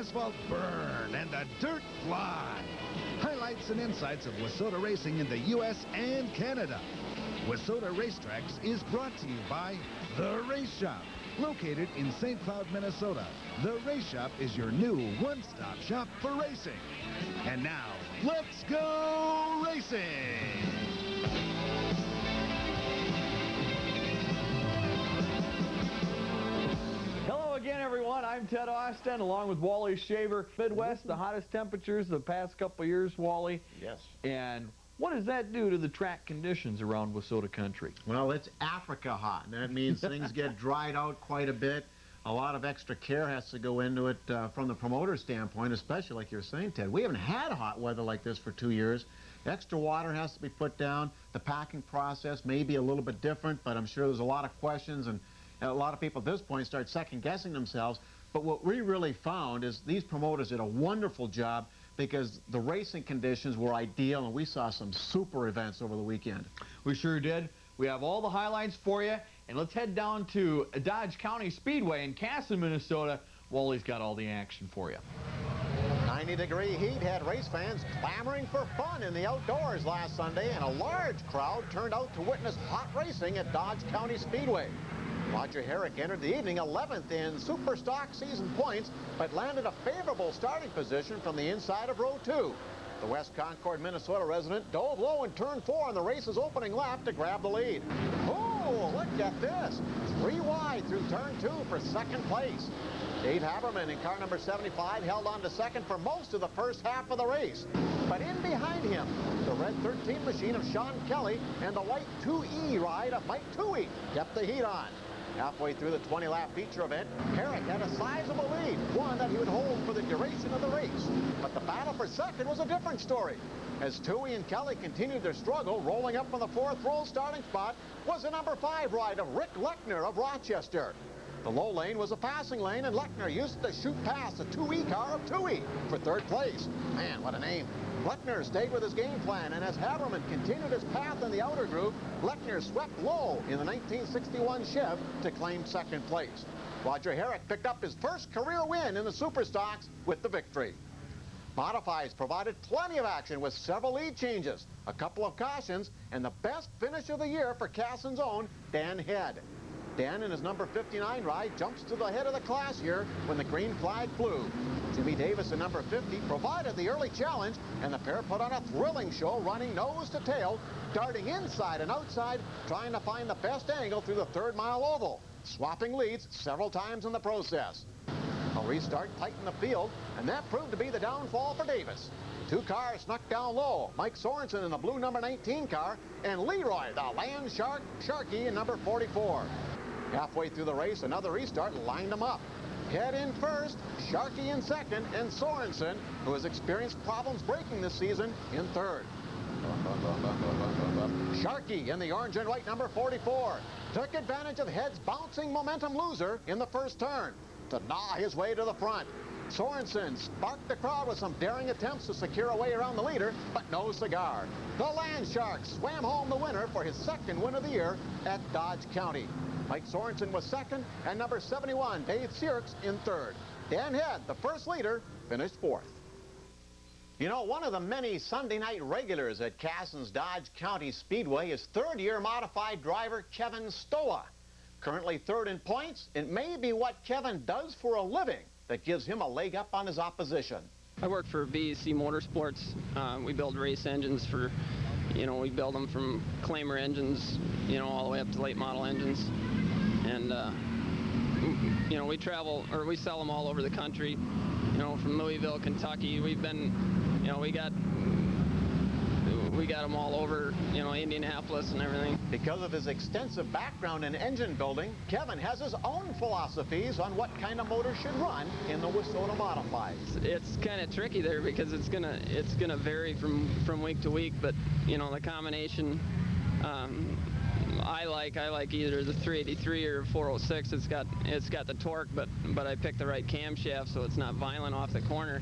asphalt burn and the dirt fly. Highlights and insights of Wissota racing in the U.S. and Canada. Wissota Racetracks is brought to you by The Race Shop, located in St. Cloud, Minnesota. The Race Shop is your new one-stop shop for racing. And now, let's go racing! Hello again, everyone. I'm Ted Austin, along with Wally Shaver. Midwest, the hottest temperatures the past couple of years, Wally. Yes. And what does that do to the track conditions around Wissota country? Well, it's Africa hot, and that means things get dried out quite a bit. A lot of extra care has to go into it from the promoter standpoint, especially like you're saying, Ted. We haven't had hot weather like this for 2 years. Extra water has to be put down. The packing process may be a little bit different, but I'm sure there's a lot of questions, and a lot of people at this point start second-guessing themselves. But what we really found is these promoters did a wonderful job because the racing conditions were ideal, and we saw some super events over the weekend. We sure did. We have all the highlights for you, and let's head down to Dodge County Speedway in Casson, Minnesota. Wally's got all the action for you. 90-degree heat had race fans clamoring for fun in the outdoors last Sunday, and a large crowd turned out to witness hot racing at Dodge County Speedway. Roger Herrick entered the evening 11th in Super Stock season points, but landed a favorable starting position from the inside of row 2. The West Concord, Minnesota resident dove low in turn 4 on the race's opening lap to grab the lead. Oh, look at this. 3 wide through turn 2 for second place. Dave Haberman in car number 75 held on to second for most of the first half of the race. But in behind him, the red 13 machine of Sean Kelly and the white 2E ride of Mike Toohey kept the heat on. Halfway through the 20-lap feature event, Herrick had a sizable lead, one that he would hold for the duration of the race. But the battle for second was a different story. As Toohey and Kelly continued their struggle, rolling up from the 4th row starting spot was the number 5 ride of Rick Lechner of Rochester. The low lane was a passing lane, and Lechner used it to shoot past the 2E car of Toohey for third place. Man, what a name. Lechner stayed with his game plan, and as Haberman continued his path in the outer group, Lechner swept low in the 1961 Chev to claim second place. Roger Herrick picked up his first career win in the Super Stocks with the victory. Modifies provided plenty of action with several lead changes, a couple of cautions, and the best finish of the year for Casson's own Dan Head. Dan in his number 59 ride jumps to the head of the class here when the green flag flew. Jimmy Davis in number 50 provided the early challenge, and the pair put on a thrilling show running nose to tail, darting inside and outside, trying to find the best angle through the 3rd mile oval, swapping leads several times in the process. A restart tightened the field, and that proved to be the downfall for Davis. 2 cars snuck down low, Mike Sorensen in the blue number 19 car, and Leroy, the Land Shark, Sharky in number 44. Halfway through the race, another restart lined them up. Head in first, Sharkey in second, and Sorensen, who has experienced problems braking this season, in third. Sharkey in the orange and white number 44 took advantage of Head's bouncing momentum loser in the first turn to gnaw his way to the front. Sorensen sparked the crowd with some daring attempts to secure a way around the leader, but no cigar. The Land Shark swam home the winner for his second win of the year at Dodge County. Mike Sorensen was second, and number 71, Dave Searks, in third. Dan Head, the first leader, finished 4th. You know, one of the many Sunday night regulars at Casson's Dodge County Speedway is third-year modified driver Kevin Stoa. Currently 3rd in points, it may be what Kevin does for a living that gives him a leg up on his opposition. I work for BEC Motorsports. We build race engines for, we build them from claimer engines, all the way up to late model engines. And, we travel, or we sell them all over the country, from Louisville, Kentucky. We've been, we got them all over, Indianapolis and everything. Because of his extensive background in engine building, Kevin has his own philosophies on what kind of motor should run in the Wissota Modified. It's kind of tricky there because it's gonna vary from week to week, but the combination I like either the 383 or 406. It's got the torque, but I picked the right camshaft so it's not violent off the corner,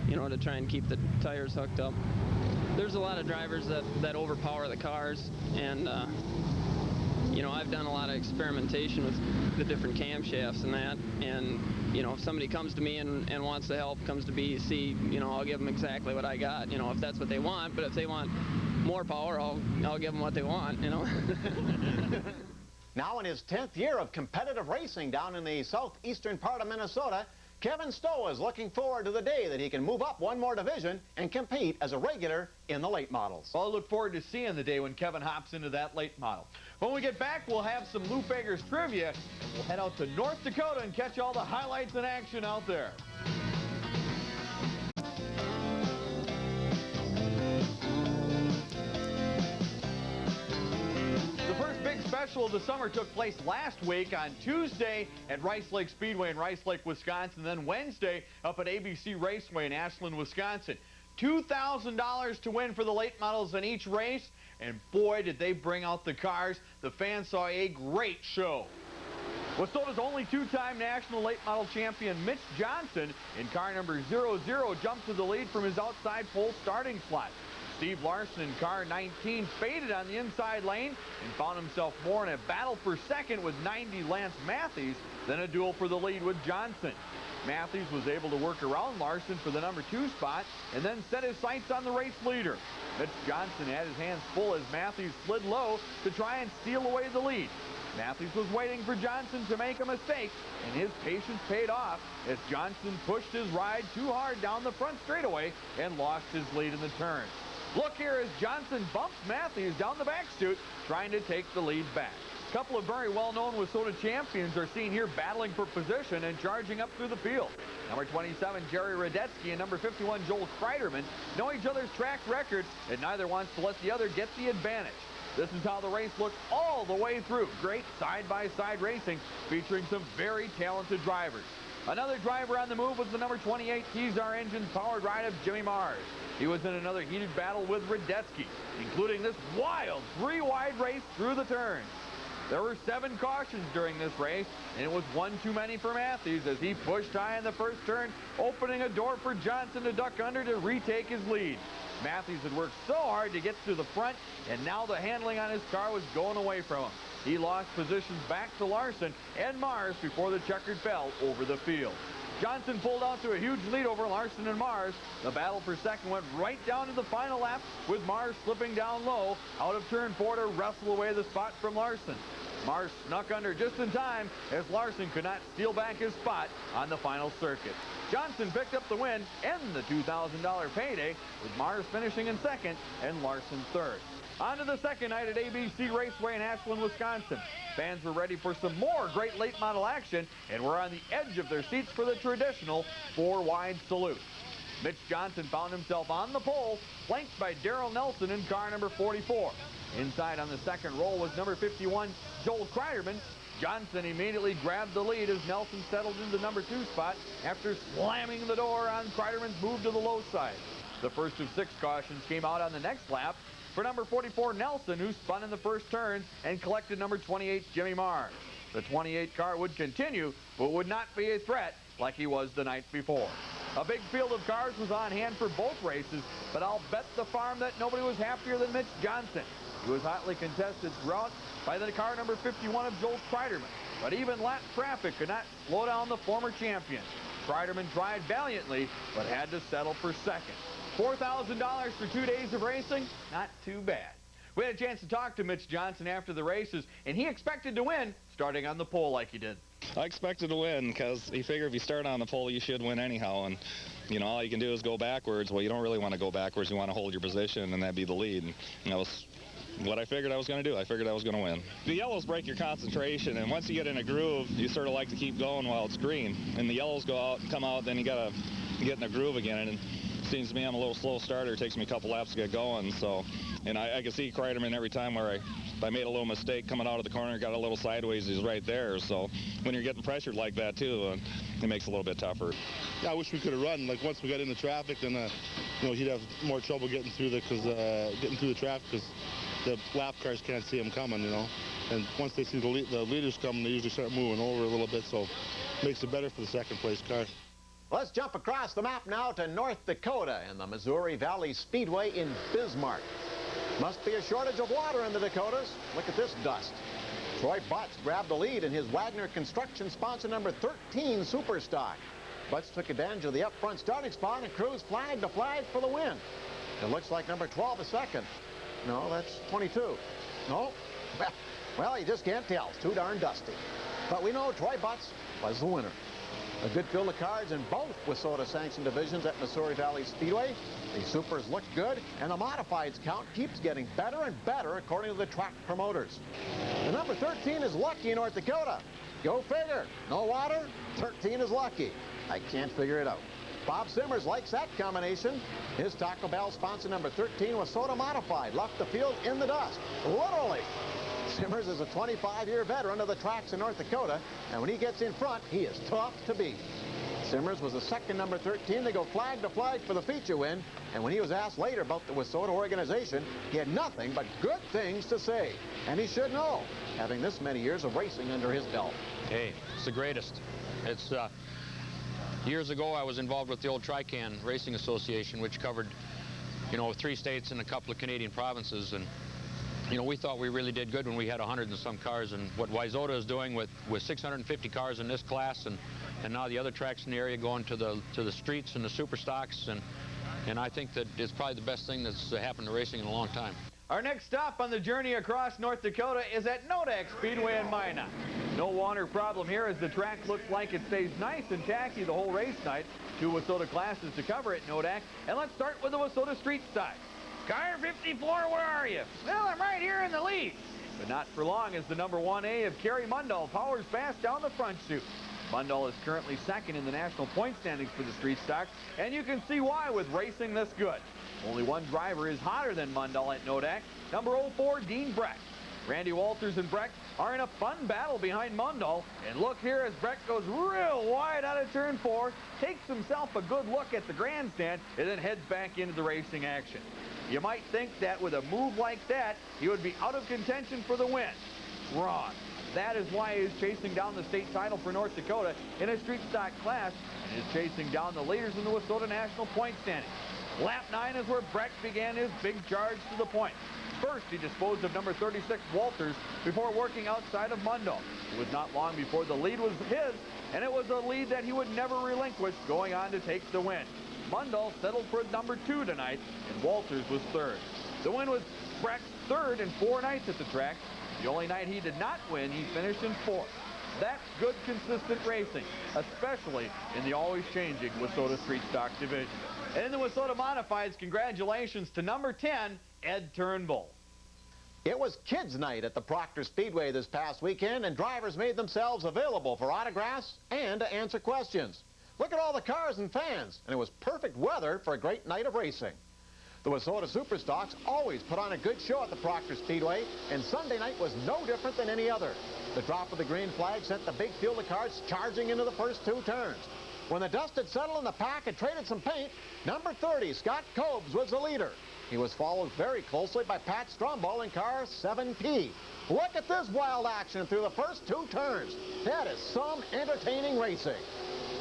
to try and keep the tires hooked up. There's a lot of drivers that overpower the cars, and you know, I've done a lot of experimentation with the different camshafts and that, and you know, if somebody comes to me and wants to help, comes to BEC, you know, I'll give them exactly what I got, you know, if that's what they want. But if they want more power, I'll give them what they want, you know. Now in his 10th year of competitive racing down in the southeastern part of Minnesota, Kevin Stowe is looking forward to the day that he can move up one more division and compete as a regular in the late models. Well, I look forward to seeing the day when Kevin hops into that late model. When we get back, we'll have some Lou Fager's trivia, and we'll head out to North Dakota and catch all the highlights and action out there. Special of the summer took place last week on Tuesday at Rice Lake Speedway in Rice Lake, Wisconsin, then Wednesday up at ABC Raceway in Ashland, Wisconsin. $2,000 to win for the late models in each race, and boy, did they bring out the cars. The fans saw a great show. Wissota's only two-time national late model champion, Mitch Johnson, in car number 00, jumped to the lead from his outside pole starting slot. Steve Larson in car 19 faded on the inside lane and found himself more in a battle for second with 90 Lance Matthews than a duel for the lead with Johnson. Matthews was able to work around Larson for the number 2 spot and then set his sights on the race leader. Mitch Johnson had his hands full as Matthews slid low to try and steal away the lead. Matthews was waiting for Johnson to make a mistake, and his patience paid off as Johnson pushed his ride too hard down the front straightaway and lost his lead in the turn. Look here as Johnson bumps Matthews down the back chute, trying to take the lead back. A couple of very well-known Wissota champions are seen here battling for position and charging up through the field. Number 27, Jerry Radetzky, and number 51, Joel Kreiderman, know each other's track records, and neither wants to let the other get the advantage. This is how the race looked all the way through. Great side-by-side racing featuring some very talented drivers. Another driver on the move was the number 28 Kezar engine-powered ride of Jimmy Mars. He was in another heated battle with Radetzky, including this wild 3-wide race through the turns. There were 7 cautions during this race, and it was one too many for Matthews as he pushed high in the first turn, opening a door for Johnson to duck under to retake his lead. Matthews had worked so hard to get to the front, and now the handling on his car was going away from him. He lost positions back to Larson and Mars before the checkered bell over the field. Johnson pulled out to a huge lead over Larson and Mars. The battle for second went right down to the final lap, with Mars slipping down low out of turn 4 to wrestle away the spot from Larson. Mars snuck under just in time as Larson could not steal back his spot on the final circuit. Johnson picked up the win and the $2,000 payday, with Mars finishing in second and Larson third. On to the second night at ABC Raceway in Ashland, Wisconsin. Fans were ready for some more great late model action and were on the edge of their seats for the traditional 4-wide salute. Mitch Johnson found himself on the pole, flanked by Darrell Nelson in car number 44. Inside on the second row was number 51, Joel Kreiderman. Johnson immediately grabbed the lead as Nelson settled into number 2 spot after slamming the door on Kreiderman's move to the low side. The first of 6 cautions came out on the next lap for number 44, Nelson, who spun in the first turn and collected number 28, Jimmy Mars. The 28 car would continue, but would not be a threat like he was the night before. A big field of cars was on hand for both races, but I'll bet the farm that nobody was happier than Mitch Johnson. He was hotly contested throughout by the car number 51 of Joel Kreiderman, but even lap traffic could not slow down the former champion. Kreiderman tried valiantly, but had to settle for second. $4,000 for 2 days of racing? Not too bad. We had a chance to talk to Mitch Johnson after the races, and he expected to win, starting on the pole like he did. I expected to win because he figured if you start on the pole, you should win anyhow. And, you know, all you can do is go backwards. Well, you don't really want to go backwards. You want to hold your position, and that'd be the lead. And that was what I figured I was going to do. I figured I was going to win. The yellows break your concentration, and once you get in a groove, you sort of like to keep going while it's green. And the yellows go out and come out, then you got to get in a groove again. And it seems to me I'm a little slow starter. It takes me a couple laps to get going. So, and I can see Kreiderman every time where I made a little mistake coming out of the corner, got a little sideways, he's right there. So when you're getting pressured like that too, it makes it a little bit tougher. Yeah, I wish we could have run. Like once we got into traffic, then you know, he'd have more trouble getting through the traffic because the lap cars can't see him coming, you know. And once they see the leaders coming, they usually start moving over a little bit, so it makes it better for the second place car. Let's jump across the map now to North Dakota and the Missouri Valley Speedway in Bismarck. Must be a shortage of water in the Dakotas. Look at this dust. Troy Butts grabbed the lead in his Wagner Construction sponsor number 13 Superstock. Butts took advantage of the up front starting spot and cruised flag to flag for the win. It looks like number 12 is second. No, that's 22. No? Well, you just can't tell. It's too darn dusty. But we know Troy Butts was the winner. A good field of cars in both Wissota sanctioned divisions at Missouri Valley Speedway. The supers look good, and the modifieds count keeps getting better and better according to the track promoters. The number 13 is Lucky in North Dakota. Go figure. No water, 13 is Lucky. I can't figure it out. Bob Simmers likes that combination. His Taco Bell sponsor number 13 Wissota Modified left the field in the dust, literally. Simmers is a 25-year veteran of the Trax in North Dakota, and when he gets in front, he is tough to beat. Simmers was the second number 13 to go flag to flag for the feature win, and when he was asked later about the Wissota organization, he had nothing but good things to say. And he should know, having this many years of racing under his belt. Hey, it's the greatest. It's years ago I was involved with the old Trican Racing Association, which covered, 3 states and a couple of Canadian provinces, and we thought we really did good when we had 100 and some cars, and what Wissota is doing with 650 cars in this class, and now the other tracks in the area going to the streets and the super stocks, and I think that it's probably the best thing that's happened to racing in a long time. Our next stop on the journey across North Dakota is at Nodak Speedway in Minot. No water problem here as the track looks like it stays nice and tacky the whole race night. 2 Wissota classes to cover at Nodak, and let's start with the Wissota street side. Car 54, where are you? Well, I'm right here in the lead. But not for long as the number 1A of Kerry Mundall powers fast down the front chute. Mundall is currently second in the national point standings for the street stock, and you can see why with racing this good. Only one driver is hotter than Mundall at Nodak, number 04, Dean Breck. Randy Walters and Breck are in a fun battle behind Mundall, and look here as Breck goes real wide out of turn 4, takes himself a good look at the grandstand, and then heads back into the racing action. You might think that with a move like that, he would be out of contention for the win. Wrong. That is why he is chasing down the state title for North Dakota in a street stock class, and is chasing down the leaders in the Wissota national point standing. Lap 9 is where Breck began his big charge to the point. First, he disposed of number 36, Walters, before working outside of Mundall. It was not long before the lead was his, and it was a lead that he would never relinquish, going on to take the win. Mundall settled for number 2 tonight, and Walters was third. The win was Breck's third in 4 nights at the track. The only night he did not win, he finished in 4th. That's good, consistent racing, especially in the always-changing Wissota Street Stock division. And in the Wissota Modifieds, congratulations to number 10, Ed Turnbull. It was Kids Night at the Proctor Speedway this past weekend, and drivers made themselves available for autographs and to answer questions. Look at all the cars and fans, and it was perfect weather for a great night of racing. The Wissota Superstocks always put on a good show at the Proctor Speedway, and Sunday night was no different than any other. The drop of the green flag sent the big field of cars charging into the first 2 turns. When the dust had settled and the pack had traded some paint, number 30, Scott Cobes, was the leader. He was followed very closely by Pat Strombo in car 7P. Look at this wild action through the first 2 turns. That is some entertaining racing.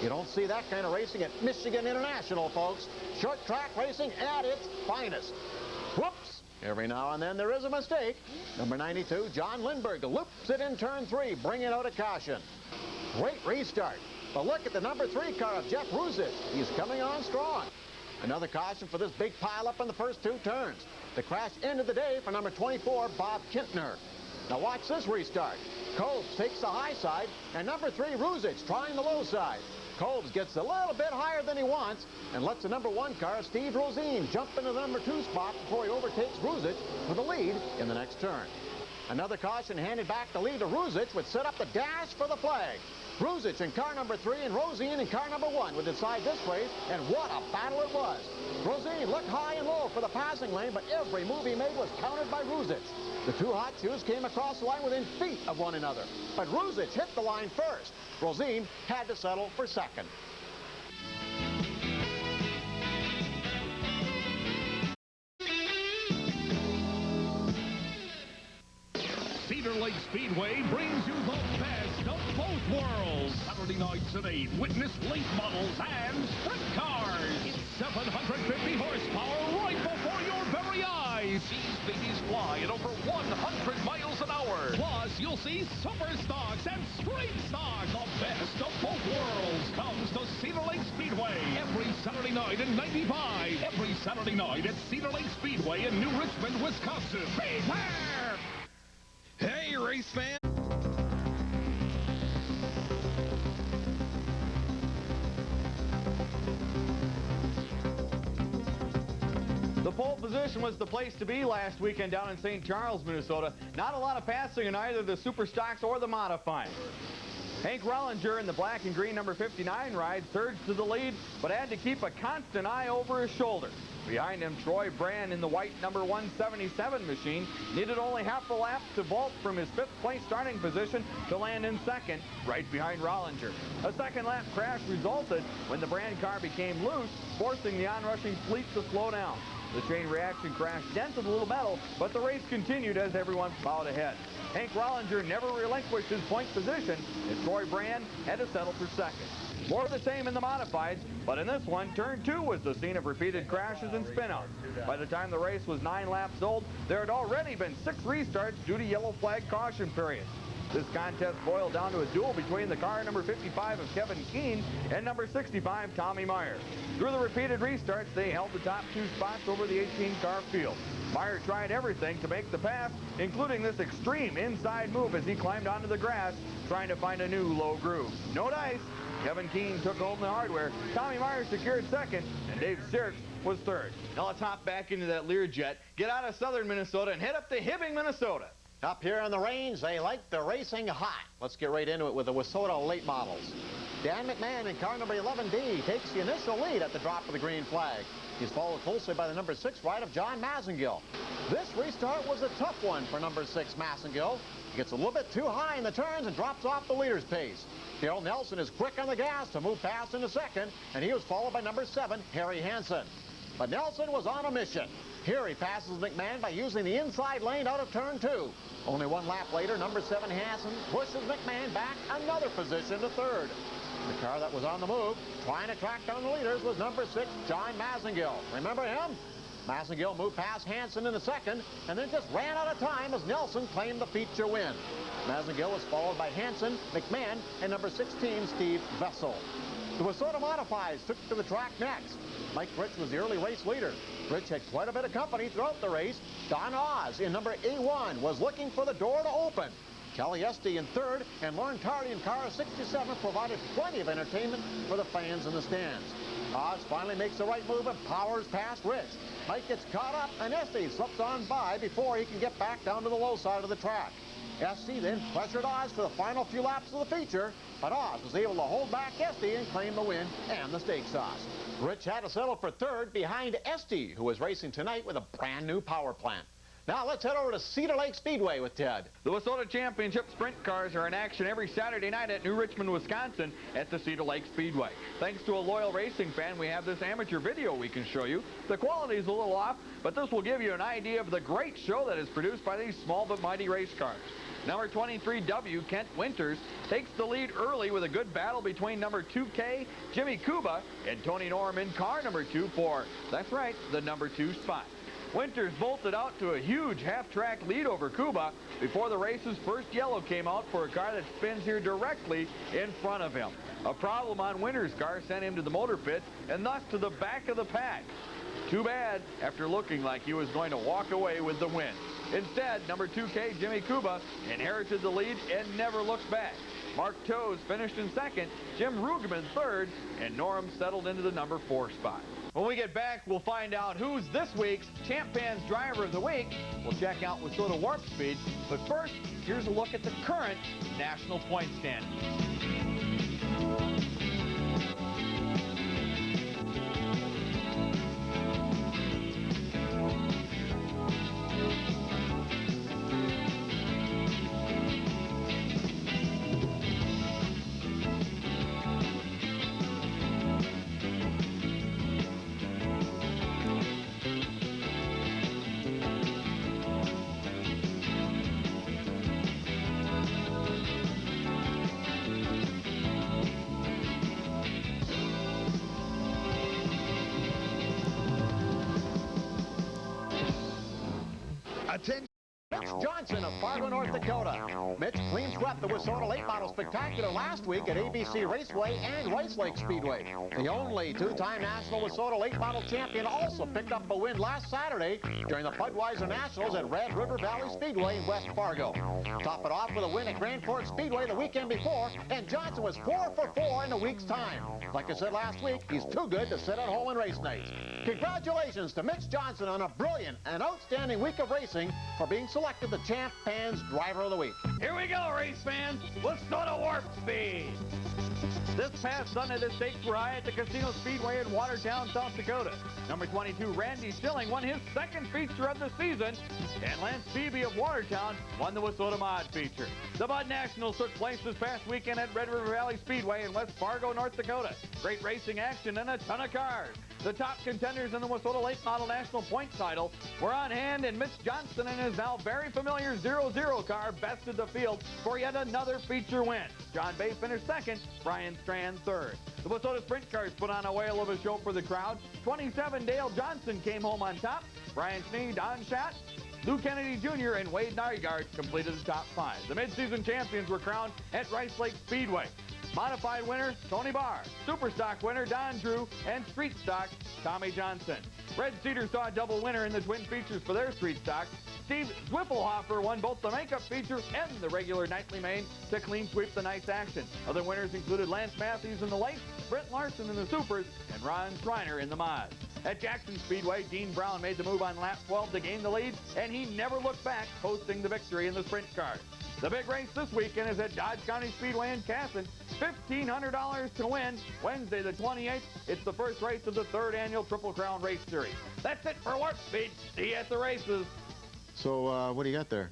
You don't see that kind of racing at Michigan International, folks. Short track racing at its finest. Whoops! Every now and then there is a mistake. Number 92, John Lindbergh, loops it in turn 3, bringing out a caution. Great restart. But look at the number 3 car of Jeff Ruzic. He's coming on strong. Another caution for this big pile-up in the first 2 turns. The crash ended the day for number 24, Bob Kintner. Now watch this restart. Cobes takes the high side, and number 3, Ruzic, trying the low side. Cobes gets a little bit higher than he wants and lets the number 1 car, Steve Rosine, jump into the number 2 spot before he overtakes Ruzic for the lead in the next turn. Another caution handed back the lead to Ruzic, would set up the dash for the flag. Ruzic in car number 3 and Rosine in car number 1 would decide this race, and what a battle it was. Rosine looked high and low for the passing lane, but every move he made was countered by Ruzic. The 2 hot shoes came across the line within feet of one another, but Ruzic hit the line first. Rosine had to settle for second. Cedar Lake Speedway brings you the best of both worlds. Saturday nights at 8, witness late models and sprint cars. It's 750 horsepower right before your very eyes. sees babies fly at over 100 miles an hour. Plus, you'll see super stocks and street stock. The best of both worlds comes to Cedar Lake Speedway every Saturday night in 95. Every Saturday night at Cedar Lake Speedway in New Richmond, Wisconsin. Prepare! Hey, race fan! The pole position was the place to be last weekend down in St. Charles, Minnesota. Not a lot of passing in either the super stocks or the modified. Hank Rollinger in the black and green number 59 ride surged to the lead, but had to keep a constant eye over his shoulder. Behind him, Troy Brand in the white number 177 machine needed only half a lap to vault from his 5th place starting position to land in second, right behind Rollinger. A second lap crash resulted when the Brand car became loose, forcing the onrushing fleet to slow down. The chain reaction crash dented a little metal, but the race continued as everyone plowed ahead. Hank Rollinger never relinquished his point position, and Troy Brand had to settle for second. More of the same in the modifieds, but in this one, turn 2 was the scene of repeated crashes and spinouts. By the time the race was 9 laps old, there had already been 6 restarts due to yellow flag caution periods. This contest boiled down to a duel between the car number 55 of Kevin Keene and number 65 Tommy Meyer. Through the repeated restarts, they held the top 2 spots over the 18-car field. Meyer tried everything to make the pass, including this extreme inside move as he climbed onto the grass, trying to find a new low groove. No dice. Kevin Keene took home the hardware. Tommy Meyer secured second, and Dave Sirks was third. Now let's hop back into that Learjet, get out of southern Minnesota, and head up to Hibbing, Minnesota. Up here on the range, they like the racing hot. Let's get right into it with the Wissota late models. Dan McMahon in car number 11D takes the initial lead at the drop of the green flag. He's followed closely by the number 6 ride of John Massengill. This restart was a tough one for number 6 Massengill. He gets a little bit too high in the turns and drops off the leader's pace. Darrell Nelson is quick on the gas to move past into second, and he was followed by number 7, Harry Hansen. But Nelson was on a mission. Here he passes McMahon by using the inside lane out of turn 2. Only 1 lap later, number 7 Hansen pushes McMahon back another position to third. The car that was on the move, trying to track down the leaders, was number 6, John Massengill. Remember him? Massengill moved past Hansen in the second, and then just ran out of time as Nelson claimed the feature win. Massengill was followed by Hansen, McMahon, and number 16, Steve Vessel. The Wissota Modifieds took to the track next. Mike Rich was the early race leader. Rich had quite a bit of company throughout the race. Don Oz in number A1 was looking for the door to open. Kelly Esty in third, and Lauren Tardy in car 67 provided plenty of entertainment for the fans in the stands. Oz finally makes the right move and powers past Rich. Mike gets caught up, and Esty slips on by before he can get back down to the low side of the track. Esty then pressured Oz for the final few laps of the feature, but Oz was able to hold back Esty and claim the win and the steak sauce. Rich had to settle for third behind Esty, who is racing tonight with a brand new power plant. Now let's head over to Cedar Lake Speedway with Ted. The Wissota Championship Sprint cars are in action every Saturday night at New Richmond, Wisconsin at the Cedar Lake Speedway. Thanks to a loyal racing fan, we have this amateur video we can show you. The quality is a little off, but this will give you an idea of the great show that is produced by these small but mighty race cars. Number 23W, Kent Winters, takes the lead early with a good battle between number 2K, Jimmy Kuba, and Tony Norman, car number 2 for, that's right, the number 2 spot. Winters bolted out to a huge half-track lead over Kuba before the race's first yellow came out for a car that spins here directly in front of him. A problem on Winters' car sent him to the motor pit and thus to the back of the pack. Too bad, after looking like he was going to walk away with the win. Instead, number 2K, Jimmy Kuba, inherited the lead and never looked back. Mark Toes finished in second, Jim Rugeman third, and Norm settled into the number 4 spot. When we get back, we'll find out who's this week's Champ Pan's Driver of the Week. We'll check out Wissota Warp Speed. But first, here's a look at the current national point standings. Dakota. Mitch clean swept the Wissota Late Model Spectacular last week at ABC Raceway and Rice Lake Speedway. The only two-time national Wissota Late Model champion also picked up a win last Saturday during the Budweiser Nationals at Red River Valley Speedway in West Fargo. Top it off with a win at Grand Forks Speedway the weekend before, and Johnson was 4 for 4 in a week's time. Like I said last week, he's too good to sit at home and race nights. Congratulations to Mitch Johnson on a brilliant and outstanding week of racing for being selected the Champ Fans Driver of the Week. Here we go, race fans. Wissota Warp Speed. This past Sunday, the stakes were high at the Casino Speedway in Watertown, South Dakota. Number 22, Randy Stilling, won his second feature of the season, and Lance Beebe of Watertown won the Wissota Mod feature. The Bud Nationals took place this past weekend at Red River Valley Speedway in West Fargo, North Dakota. Great racing action and a ton of cars. The top contenders in the Wissota Late Model National Point title were on hand, and Mitch Johnson and his now very familiar 0-0 car bested the field for yet another feature win. John Bay finished second, Brian Strand third. The Wissota Sprint Cars put on a whale of a show for the crowd. 27 Dale Johnson came home on top. Brian Schnee, Don Schat, Lou Kennedy Jr., and Wade Nygaard completed the top 5. The midseason champions were crowned at Rice Lake Speedway. Modified winner, Tony Barr. Superstock winner, Don Drew. And Street Stock, Tommy Johnson. Red Cedar saw a double winner in the twin features for their Street Stock. Steve Zwiffelhofer won both the makeup feature and the regular nightly main to clean sweep the night's action. Other winners included Lance Matthews in the late, Brent Larson in the supers, and Ron Schreiner in the mods. At Jackson Speedway, Dean Brown made the move on lap 12 to gain the lead, and he never looked back, posting the victory in the sprint car. The big race this weekend is at Dodge County Speedway in Casson. $1,500 to win. Wednesday the 28th, it's the first race of the 3rd annual Triple Crown Race Series. That's it for Warp Speed. See you at the races. So, what do you got there?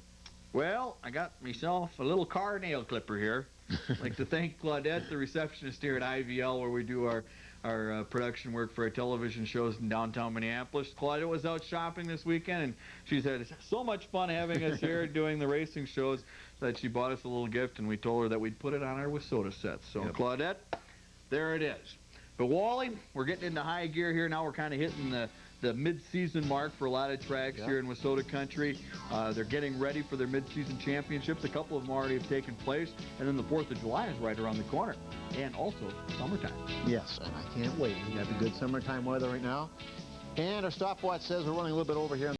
Well, I got myself a little car nail clipper here. I'd like to thank Claudette, the receptionist here at IVL, where we do our production work for our television shows in downtown Minneapolis. Claudette was out shopping this weekend, and she's had so much fun having us here doing the racing shows that she bought us a little gift, and we told her that we'd put it on our Wissota sets. So, yep. Claudette, there it is. But Wally, we're getting into high gear here now. We're kind of hitting the mid-season mark for a lot of tracks here in Wissota country. They're getting ready for their mid-season championships. A couple of them already have taken place, and then the 4th of July is right around the corner, and also summertime. Yes, and I can't wait. We got the good summertime weather right now, and our stopwatch says we're running a little bit over here.